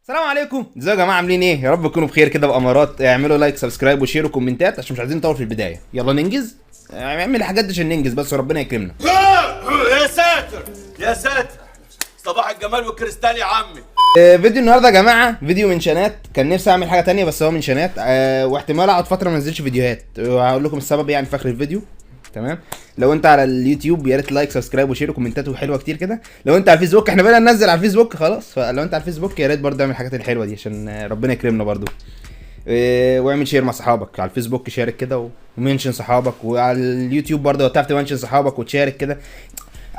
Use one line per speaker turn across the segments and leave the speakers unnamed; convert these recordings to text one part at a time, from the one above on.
السلام عليكم، ازيكم يا جماعه؟ عاملين ايه؟ يا رب تكونوا بخير كده بامارات. اعملوا لايك سبسكرايب وشير وكومنتات عشان مش عايزين نطول في البدايه. يلا ننجز، اعمل الحاجات دي عشان ننجز بس وربنا يكرمنا.
يا ساتر يا ساتر، صباح الجمال والكريستال يا عمي.
فيديو النهارده يا جماعه فيديو منشنات. كان نفسي اعمل حاجه تانية بس هو منشنات، واحتمال اقعد فتره ما انزلش فيديوهات، وهقول لكم السبب يعني في اخر الفيديو. تمام. لو انت على اليوتيوب يا ريت لايك سبسكرايب وشير وكومنتات وحلوه كتير كده. لو انت على الفيسبوك احنا بقينا ننزل على الفيسبوك خلاص، فلو انت على الفيسبوك يا ريت برضه اعمل الحاجات الحلوه دي عشان ربنا يكرمنا برضه. واعمل شير مع صحابك على الفيسبوك، شارك كده ومنشن صحابك، وعلى اليوتيوب برضه لو تعرف تمنشن صحابك وتشارك كده.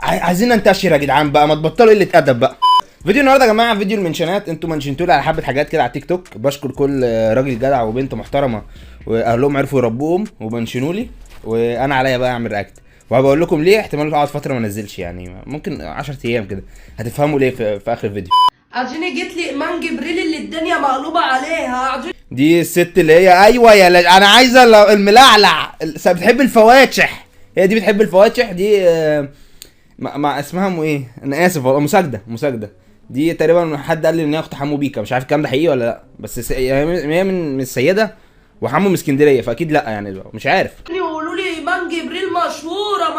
عايزين ننتشر يا جدعان بقى، ما تبطلوا قله ادب بقى. فيديو النهارده يا جماعه فيديو المنشنات. انتوا منشنتوا لي على حبه حاجات كده على التيك توك. بشكر كل راجل جدع وبنت محترمه واهلهم عرفوا يربوهم ومنشنوا لي، وانا عليا بقى اعمل رياكت. وهبقول لكم ليه احتمال اقعد فتره ما انزلش، يعني ممكن 10 ايام كده. هتفهموا ليه في اخر الفيديو.
عشان جيت لي ايمان جبريل اللي الدنيا مقلوبه عليها.
دي الست اللي هي ايوه انا عايزه الملعلع بتحب الفواتح. هي دي بتحب الفواتح دي. مع اسمها ايه، انا اسف والله. مساجده دي تقريبا حد قال لي ان هي اخت حمو بيكا، مش عارف الكلام ده حقيقي ولا لا، بس هي من السيده وحمو من اسكندريه، فاكيد لا يعني مش عارف.
يقولوا لي ايمان جبريل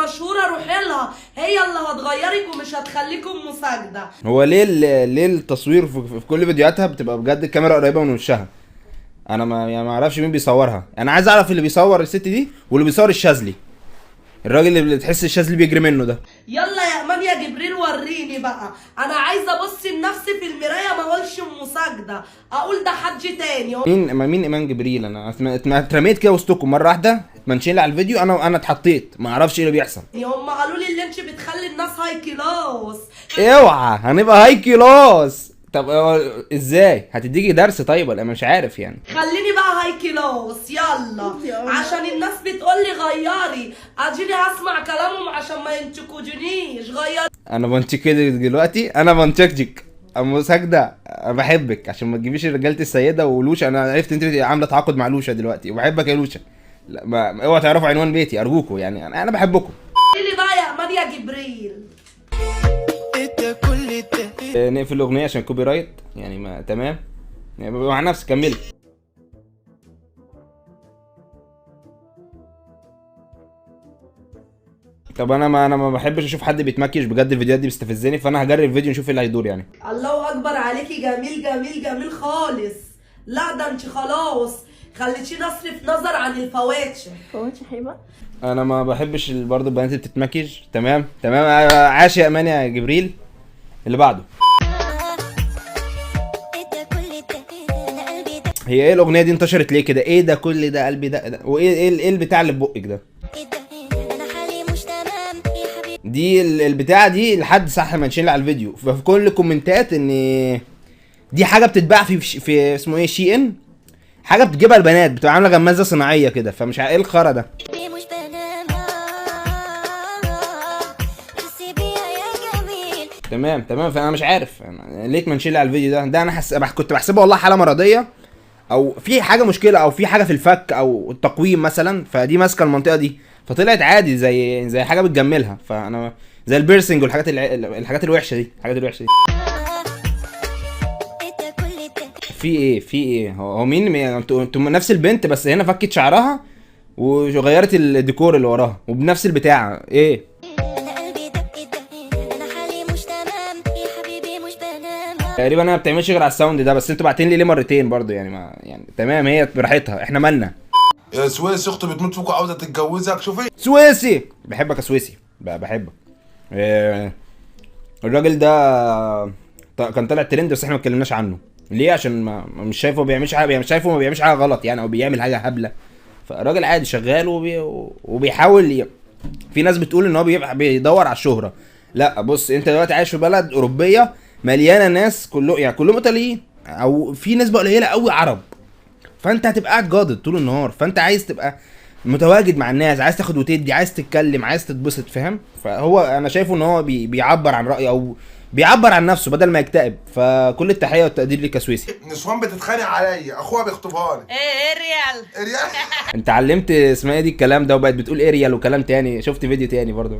مشهوره روحي لها، هي اللي هتغيرك ومش هتخليكم مساجده.
هو ليه التصوير في كل فيديوهاتها بتبقى بجد الكاميرا قريبه من وشها؟ انا ما اعرفش مين بيصورها. انا عايز اعرف اللي بيصور الست دي واللي بيصور الشاذلي، الراجل اللي تحس الشاذلي بيجري منه ده.
يلا يا ايمان يا جبريل وريني بقى. انا عايزه ابص لنفسي في المرايه ما اقولش مساجده، اقول ده حد تاني.
مين ايمان جبريل؟ انا اترميت كده وسطكم مره واحده، اتمنشن لي على الفيديو، انا اتحطيت ما اعرفش ايه اللي بيحصل.
هم قالوا لي اللي انت بتخلي الناس هاي كلاس.
اوعى هنبقى هاي كلاس. طب ازاي هتديكي درس طيب ولا مش عارف يعني؟
خليني بقى هاي كلاس يلا عشان الناس بتقولي غيري، اجيلي هسمع كلامهم عشان ما ينتقدونيش. غيري.
انا بنتكدك دلوقتي، انا بنتكدك ام ساجده. انا بحبك عشان ما تجيبيش رجاله السيده ولوشه. انا عرفت انت عامله تعاقد مع لوشه دلوقتي وبحبك يا لوشه. لا اوعى تعرفوا عنوان بيتي ارجوكوا، يعني انا بحبكم.
قولي بقى يا امان يا جبريل.
نقفل الاغنيه عشان كوبي رايت يعني. ما تمام يعني مع نفسك كملي. طب انا ما بحبش اشوف حد بيتمكيش بجد، الفيديوهات دي بتستفزني، فانا هجرب الفيديو نشوف ايه اللي هيدور يعني.
الله اكبر عليكي، جميل جميل جميل خالص. لا ده انت خلاص خليتيني اصرف نظر عن الفواتح.
فواتح حلوه.
انا ما بحبش برضه البنات اللي بتتمكيش. تمام عاش يا امان يا جبريل. اللي بعده. هي ايه الاغنيه دي انتشرت ليه كده؟ ايه ده كل ده قلبي ده وايه البتاع اللي في بقك ده؟ دي البتاعه دي لحد صح منشن على الفيديو ففي كل الكومنتات ان دي حاجه بتتباع في اسمه ايه، شي ان، حاجه بتجيبها البنات، بتبقى عامله غمازه صناعيه كده، فمش عارف ايه الخرا ده. تمام فانا مش عارف ليك منشن على الفيديو ده انا كنت بحسبه والله حاله مرضيه او في حاجه مشكله او في حاجه في الفك او التقويم مثلا، فدي ماسكه المنطقه دي، فطلعت عادي زي حاجه بتجملها. فانا زي البيرسنج والحاجات الحاجات الوحشه دي، في ايه هو مين؟ انتوا نفس البنت بس هنا فكت شعرها وغيرت الديكور اللي وراها وبنفس البتاع. ايه تقريبا انا ما بتعملش غير على الساوند ده، بس انتوا باعتين لي ليه مرتين برضو يعني؟ ما يعني تمام هي براحتها، احنا مالنا.
يا سويسي اختي بتموت فيك وعاوزه تتجوزك. شوفي
سويسي بحبك يا سويسي، بحبك. الراجل ده كان طالع ترند بس احنا ما اتكلمناش عنه ليه؟ عشان مش شايفه بيعملش حاجه، مش شايفه ما بيعملش حاجه غلط يعني او بيعمل حاجه هبله. فالراجل عادي شغال وبيحاول في ناس بتقول ان هو بيدور على الشهره. لا بص، انت دلوقتي عايش في بلد اوروبيه مليانه ناس كلهم ايطاليين او في نسبه قليله قوي عرب، فانت هتبقى قاعد جادد طول النهار، فانت عايز تبقى متواجد مع الناس، عايز تاخد وتدي، عايز تتكلم، عايز تتبسط، فاهم؟ فهو انا شايفه ان هو بيعبر عن رايه او بيعبر عن نفسه بدل ما يكتئب. فكل التحيه والتقدير ليك يا سويسي.
نسوان بتتخانق عليا، اخوها بيخطبها لي.
ايه ريال
انت علمت اسمها ايه دي الكلام ده وبقت بتقول اريال وكلام تاني. شفت فيديو تاني برضو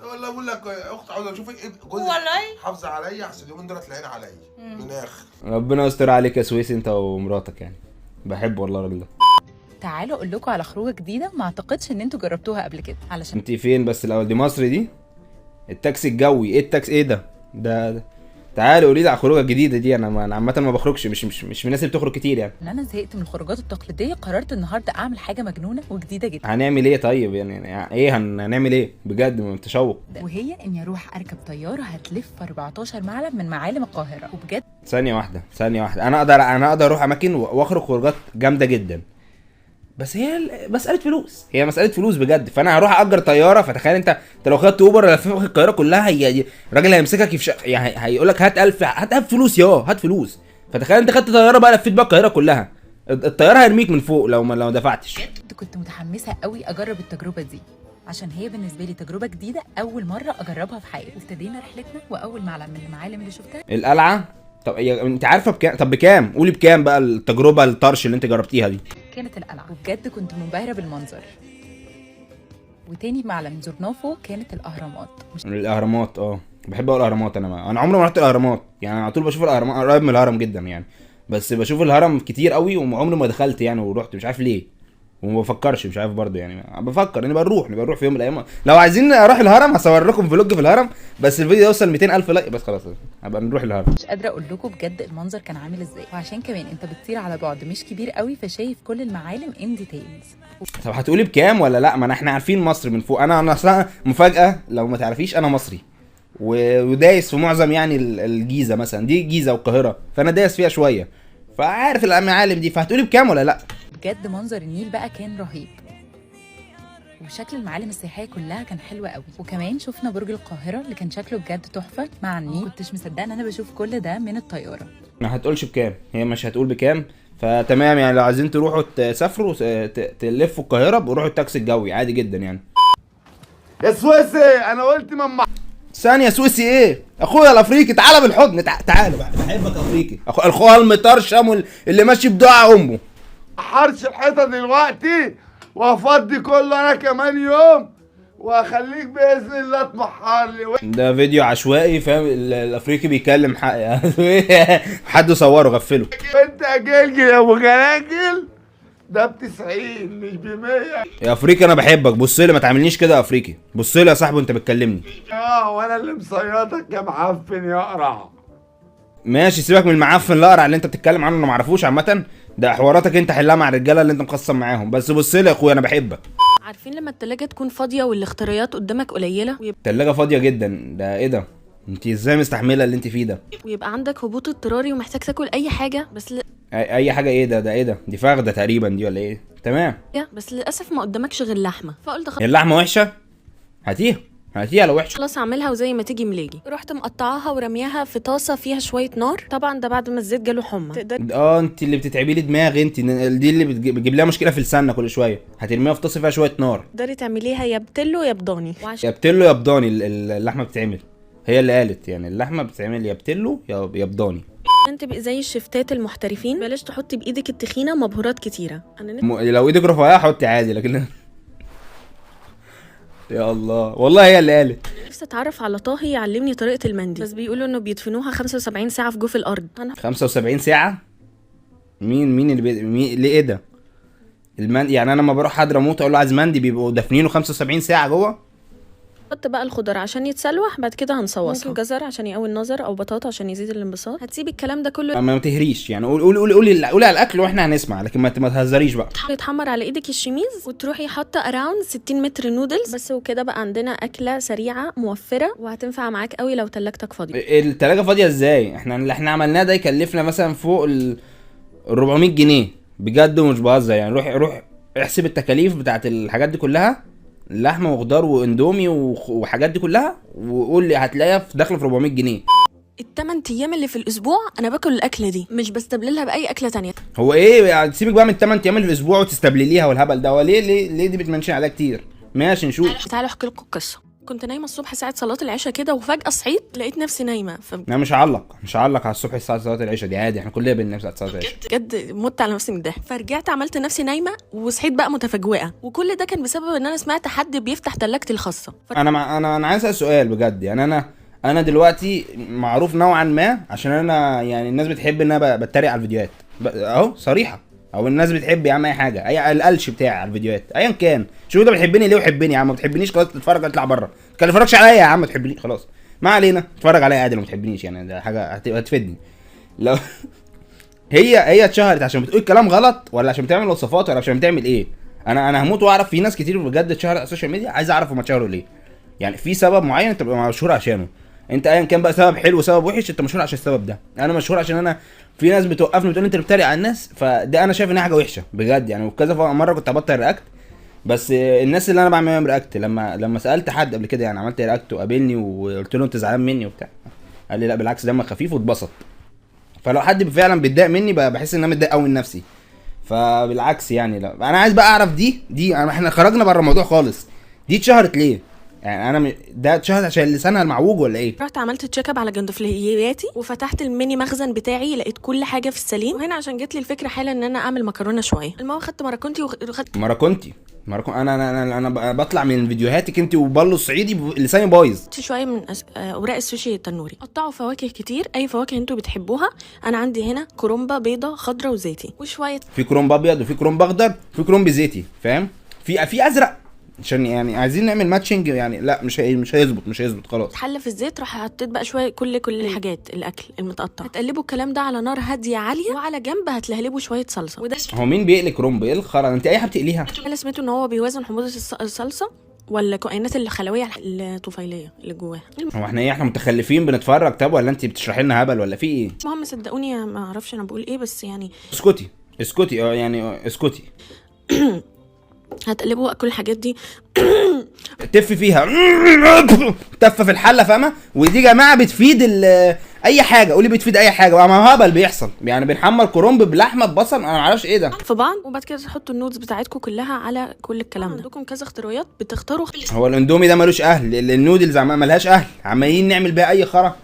ولا
اقول لك اخت عاوزه اشوفك جوزك
والله
حافظه عليا احسن اليومين دول العين عليا من الاخر.
ربنا يستر عليك يا سويسي انت ومراتك يعني. بحب والله الراجل ده.
تعالوا اقول لكم على خروجه جديده ما اعتقدش ان انتوا جربتوها قبل كده علشان
انت فين بس الاول؟ دي مصر دي؟ التاكسي الجوي. ايه التاكسي ايه ده تعالي قولي لي على الخروجه الجديده دي. انا عامه ما بخرجش، مش من الناس اللي بتخرج كتير يعني.
انا زهقت من الخروجات التقليديه، قررت النهارده اعمل حاجه مجنونه وجديده جدا،
هنعمل ايه طيب يعني ايه هنعمل ايه بجد متشوق.
وهي اني اروح اركب طياره هتلف 14 معلم من معالم القاهره. وبجد
ثانيه واحده انا اقدر اروح اماكن واخرج خروجات جامده جدا، بس هي مساله فلوس، هي مساله فلوس بجد. فانا هروح اجر طياره، فتخيل انت لو خدت اوبر لففك القاهره كلها، هي الراجل هيمسكك يعني هيقول لك هات 1000 هات فلوس هات فلوس. فتخيل انت خدت طياره بقى لفيت بقى القاهره كلها، الطياره هيرميك من فوق لو دفعتش.
كنت متحمسه قوي اجرب التجربه دي عشان هي بالنسبه لي تجربه جديده اول مره اجربها في حياتي. وابتدينا رحلتنا، واول معلم من المعالم اللي شفتها
القلعه. طب انت عارفه بكام؟ طب بكام؟ قولي بكام بقى التجربه الطرش اللي انت جربتيها دي؟
كانت القلعه، وبجد كنت منبهره بالمنظر. وتاني معلم زرناه فوق كانت الاهرامات.
الاهرامات بحب اقول الاهرامات. انا عمري ما رحت الاهرامات يعني، على طول بشوف الاهرامات، قريب من الهرم جدا يعني، بس بشوف الهرم كتير قوي وعمري ما دخلت يعني ورحت، مش عارف ليه وما بفكرش، مش عارف برضه يعني. بفكر نبقى نروح في يوم من الايام. لو عايزين اروح الهرم هصور لكم فلوج في الهرم، بس الفيديو يوصل 200,000 لايك بس خلاص هبقى نروح الهرم.
مش قادره اقول لكم بجد المنظر كان عامل ازاي، وعشان كمان انت بتطير على بعد مش كبير قوي، فشايف كل المعالم ان ديتيلز.
طب هتقولي بكام ولا لا؟ ما احنا عارفين مصر من فوق. انا اصلا مفاجاه لو ما تعرفيش، انا مصري ودايس في معظم يعني الجيزه مثلا، دي جيزه والقاهره، فانا دايس فيها شويه، فعارف المعالم دي. فهتقولي بكام ولا لا؟
بجد منظر النيل بقى كان رهيب، وشكل المعالم السياحيه كلها كان حلو قوي. وكمان شفنا برج القاهره اللي كان شكله بجد تحفه مع النيل. كنتش مصدقه ان انا بشوف كل ده من الطياره.
ما هتقولش بكام، هي مش هتقول بكام. فتمام يعني، لو عايزين تروحوا تسافروا تلفوا القاهره بروحوا التاكسي الجوي عادي جدا يعني.
يا سويسي انا قلت
ثانيه، سويسي ايه؟ اخويا الافريقي تعالى بالحضن، تعالى بقى، بحبك افريقي. اخويا المطرشم اللي ماشي بدعاء امه.
حرش الحيطه دلوقتي وافضي كله انا كمان يوم واخليك باذن الله تمحر لي.
ده فيديو عشوائي فاهم، الافريقي بيكلم حد صوره غفله.
انت جلجل يا ابو جلاجل، ده ب90 مش ب100.
يا افريقي انا بحبك، بص لي ما تعملنيش كده يا افريقي، بص لي يا صاحبي وانت بتكلمني.
وانا اللي مصيادك يا معفن يا قرع.
ماشي سيبك من المعفن الاقرع اللي انت بتتكلم عنه، انا ما اعرفوش عامه، ده حواراتك انت حلها مع الرجاله اللي انت مقسم معاهم. بس بص لي يا اخويا انا بحبك.
عارفين لما التلاجة تكون فاضية والاختيارات قدامك قليلة
التلاجة فاضيه جدا، ده ايه ده؟ انت ازاي مستحمله اللي انت فيه ده؟
ويبقى عندك هبوط اضطراري ومحتاج تاكل اي حاجة
اي حاجه ايه ده ايه ده؟ دي فخده تقريبا دي ولا ايه؟ تمام،
بس للأسف ما قدامكش غير لحمة، فقلت
اللحمه وحشه؟ هاتيها لو وحشه
خلاص اعملها وزي ما تيجي ملاجي. رحت مقطعاها ورميها في طاسة فيها شوية نار، طبعا ده بعد ما الزيت جاله حمى.
انت اللي بتتعبي لي دماغي، انت دي اللي بتجيب لها مشكله في لساننا كل شويه. هترميها في طاسه فيها شويه نار.
تقدري تعمليها يا بتلو يا بضاني.
يا بتلو يا بضاني اللحمه بتتعمل، هي اللي قالت يعني اللحمه بتتعمل يا بتلو يا بضاني.
انت بقى زي الشفتات المحترفين، بلاش تحطي بايدك التخينه مبهورات كتيره.
لو ايدك رفيعه حطي عادي، لكن يا الله والله هي اللي قالت.
نفسي اتعرف على طاهي يعلمني طريقه المندي، بس بيقولوا انه بيدفنوها 75 ساعه في جوف الارض.
75 ساعه؟ مين اللي ليه ايه ده؟ يعني انا لما بروح حضرموت اقول له عايز مندي بيبقوا دافنينه 75 ساعه جوه.
حط بقى الخضار عشان يتسلوح، بعد كده هنصوصها. ممكن جزر عشان يقوي النظر او بطاطا عشان يزيد الانبساط. هتسيبي الكلام ده كله
ما تهريش يعني، قولي على الاكل واحنا هنسمع، لكن ما تهزريش بقى.
يتحمر على ايدك الشميز وتروحي حاطه اراوند 60 متر نودلز بس، وكده بقى عندنا اكله سريعه موفره وهتنفع معاك قوي لو تلاجتك فاضيه.
التلاجه فاضيه ازاي؟ احنا اللي احنا عملناه ده يكلفنا مثلا فوق ال 400 جنيه بجد ومش بهزر يعني. روح احسب التكاليف بتاعت الحاجات دي كلها، لحمه وخضار واندومي وحاجات دي كلها، وقول لي هتلاقيها داخله في 400 جنيه.
ال8 ايام اللي في الاسبوع انا باكل الاكله دي، مش بستبدلها باي اكله تانية.
هو ايه يعني؟ سيبك بقى من ال8 ايام اللي في الاسبوع وتستبدليها والهبل ده، هو ليه دي بتمنشن عليها كتير؟ ماشي نشوف.
تعالوا احكي لكم القصه. كنت نايمه الصبح ساعه صلاه العشاء كده، وفجاه صحيت لقيت نفسي نايمه
انا مش هعلق على الصبح الساعه صلاه العشاء دي، عادي احنا كلنا بننام ساعه صلاه العشاء.
بجد مت على نفسي من الضحك. فرجعت عملت نفسي نايمه وصحيت بقى متفجوئه، وكل ده كان بسبب ان انا سمعت حد بيفتح تلاجتي الخاصه.
انا عايز اسال سؤال بجد، يعني انا دلوقتي معروف نوعا ما عشان انا يعني الناس بتحب ان انا بتريق على الفيديوهات اهو صريحه، او الناس بتحب يا عم اي حاجه، اي القلش بتاعي على الفيديوهات ايا كان. شوف ده بتحبني ليه وحبني يا عم، ما بتحبنيش خلاص تتفرج اطلع بره، ما تتفرجش عليا يا عم، ما تحبنيش خلاص ما علينا، اتفرج عليا عادي لو ما تحبنيش، يعني ده حاجه هتفيدني. لو هي اتشهرت عشان بتقول كلام غلط، ولا عشان بتعمل وصفات، ولا عشان بتعمل ايه؟ انا هموت واعرف. في ناس كتير بجد اتشهرت على السوشيال ميديا، عايز اعرف هم اتشهروا ليه، يعني في سبب معين انت تبقى مشهور عشانه. انت ايا كان بقى سبب حلو سبب وحش، انت مشهور عشان السبب ده. انا مشهور عشان انا في ناس بتوقفني بتقول انت بتتريق على الناس، فده انا شايف انها حاجه وحشه بجد يعني. وكذا مره كنت هبطل رياكت، بس الناس اللي انا بعمل معاهم رياكت لما سالت حد قبل كده يعني عملت رياكت وقابلني وقلت له انت زعلان مني وبتاع، قال لي لا بالعكس دمك خفيف واتبسط. فلو حد فعلا بيتضايق مني بحس ان انا متضايق قوي من نفسي، فبالعكس يعني. لا انا عايز بقى اعرف دي احنا خرجنا بره الموضوع خالص، دي اتشهرت ليه؟ يعني انا ده اتشهرت عشان لسانها المعوج ولا ايه؟
رحت عملت تشيك اب على جندفلياتي وفتحت الميني مخزن بتاعي، لقيت كل حاجه في السليم. وهنا عشان جت لي الفكره حالا ان انا اعمل مكرونه شويه. المهم خدت مراكونتي انا بطلع من فيديوهاتك انت وبالو الصعيدي لساني بايظ شويه من اوراق السوشي التنوري. قطعوا فواكه كتير، اي فواكه انتوا بتحبوها. انا عندي هنا كرومبه بيضه خضراء وزيتي، وشويه
في كرومب ابيض وفي كرومب اخضر وفي كرومب زيتي، فاهم؟ في ازرق، عشان يعني عايزين نعمل ماتشنج يعني. لا مش هيظبط خلاص.
حله في الزيت، راح حطيت بقى شويه كل الحاجات الاكل المتقطع. هتقلبوا الكلام ده على نار هاديه عاليه، وعلى جنب هتلهلبوا شويه صلصه. وده
هو مين بيقلي كرومب؟ ايه الخرا انت اي حاجه بتقليها؟
انا سمعت ان هو بيوازن حموضه الصلصه ولا الكائنات الخلويه الطفيليه اللي جواها.
هو احنا متخلفين بنتفرج؟ طب ولا انت بتشرحي لنا هبل ولا في ايه؟
المهم صدقوني ما اعرفش انا بقول ايه، بس يعني
اسكتي يعني اسكتي.
هتقلبوا كل الحاجات دي
تف فيها تف في الحله، فاهمه؟ ودي يا جماعه بتفيد اي حاجه. قولي بتفيد اي حاجه، ما هبل بيحصل يعني. بنحمر كرنب بلحمه ببصل، انا ما اعرفش ايه ده
في بعض. وبعد كده تحطوا النودز بتاعتكم كلها على كل الكلام ده. عندكم كذا اختيارات بتختاروا.
هو الاندومي ده ملوش اهل، النودلز ملهاش اهل، عمالين نعمل بيها اي خرا.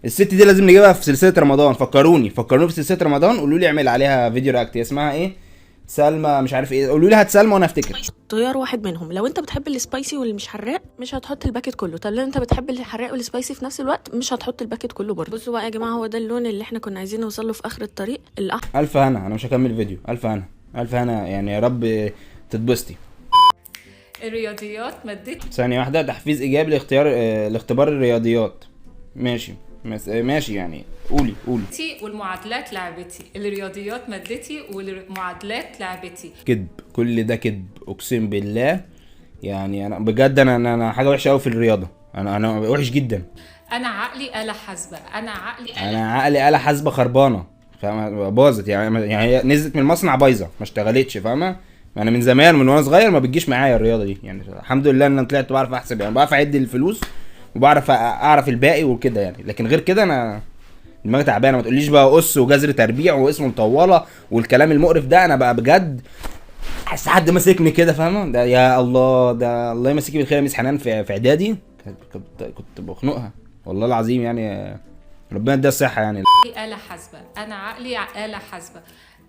الست دي لازم نجيبها في سلسله رمضان. فكروني في سلسله رمضان، قولوا لي اعمل عليها فيديو رياكت. اسمها ايه؟ سلمى مش عارف ايه، قولوا لي هات سلمى وانا افتكر.
اختيار واحد منهم. لو انت بتحب السبايسي واللي مش حراق مش هتحط الباكيت كله. طب لو انت بتحب الحراق والسبايسي في نفس الوقت مش هتحط الباكيت كله برضه. بصوا بقى يا جماعه، هو ده اللون اللي احنا كنا عايزين نوصل له في اخر الطريق، الاحمر.
الف هنا، انا مش هكمل الفيديو. الف هنا يعني، يا رب تتبسطي.
الرياضيات مادتي.
ثانيه واحده، تحفيز ايجابي لاختبار الرياضيات. ماشي يعني. قولي.
والمعادلات لعبتي. الرياضيات مادتي والمعادلات لعبتي.
كذب، كل ده كذب اقسم بالله. يعني انا بجد انا حاجه وحشه قوي في الرياضه. انا وحش جدا.
انا عقلي آلة حاسبة. انا
عقلي آلة حاسبة خربانه، فاهمه؟ باظت يعني هي نزلت من المصنع بايظه، ما اشتغلتش، فاهمه؟ انا من زمان من وانا صغير ما بتجيش معايا الرياضه دي يعني. الحمد لله ان انا طلعت بعرف احسب، يعني بعرف اعد الفلوس وبعرف اعرف الباقي وكده يعني. لكن غير كده انا دماغي تعبانه. ما تقوليش بقى قص وجذر تربيع واسم مطوله والكلام المقرف ده. انا بقى بجد حاسس حد ماسكني كده، فاهمه؟ ده يا الله، ده الله يمسكي بالخير يا ميس حنان. في اعدادي كنت بخنقها والله العظيم يعني. ربنا يديها الصحه يعني.
آلة حاسبة. انا عقلي آلة حاسبة.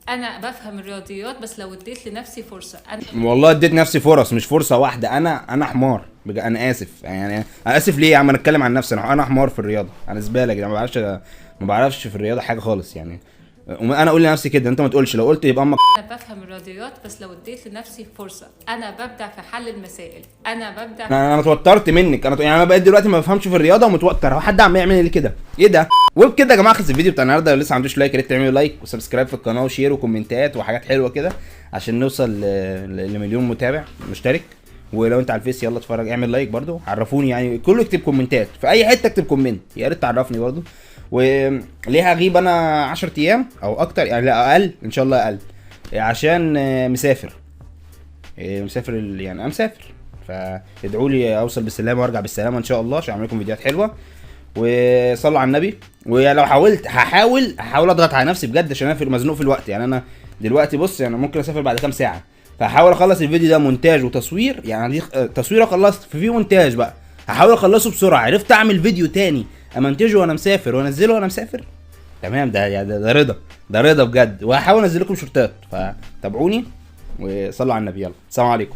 انا بفهم الرياضيات، بس لو اديت لنفسي فرصه. انا
والله اديت نفسي فرص، مش فرصه واحده. انا حمار انا اسف يعني. انا اسف ليه يا عم؟ انا اتكلم عن نفسي. انا حمار في الرياضه، انا زباله كده، ما بعرفش في الرياضه حاجه خالص يعني. انا اقول لنفسي كده، انت ما تقولش. لو قلت يبقى امك.
انا بفهم الرياضيات، بس لو اديت لنفسي فرصه. انا ببدع في حل المسائل. انا
اتوترت منك. يعني انا بقيت دلوقتي ما بفهمش في الرياضه ومتوتر. هو حد عم يعمل لي كده؟ ايه ده؟ وبكده يا جماعه خلص الفيديو بتاع النهارده. لو لسه ما عندوش لايك يا ريت تعملوا لايك وسبسكرايب في القناه وشير وكومنتات وحاجات حلوه كده عشان نوصل لمليون متابع مشترك. ولو انت على الفيس يلا اتفرج اعمل لايك برضو، عرفوني يعني. كله يكتب كومنتات في اي حته، اكتب كومنت يا ريت تعرفني برضو. وليه هغيب انا 10 ايام او اكتر يعني؟ لا اقل ان شاء الله، اقل، عشان مسافر يعني. انا مسافر، فادعوا لي اوصل بالسلامه وارجع بالسلامه ان شاء الله، عشان اعمل لكم فيديوهات حلوه. وصلوا على النبي. ولو حاولت هحاول اضغط على نفسي بجد، عشان انا مزنوق في الوقت يعني. انا دلوقتي بص يعني ممكن اسافر بعد كام ساعه، فهحاول اخلص الفيديو ده مونتاج وتصوير يعني. دي تصوير خلصت، في مونتاج بقى هحاول اخلصه بسرعه. عرفت اعمل فيديو تاني امنتجه وانا مسافر وانزله وانا مسافر، تمام. ده رضا، ده رضا بجد. وهحاول انزل لكم شورتات، فتابعوني وصلوا على النبي. يلا، السلام عليكم.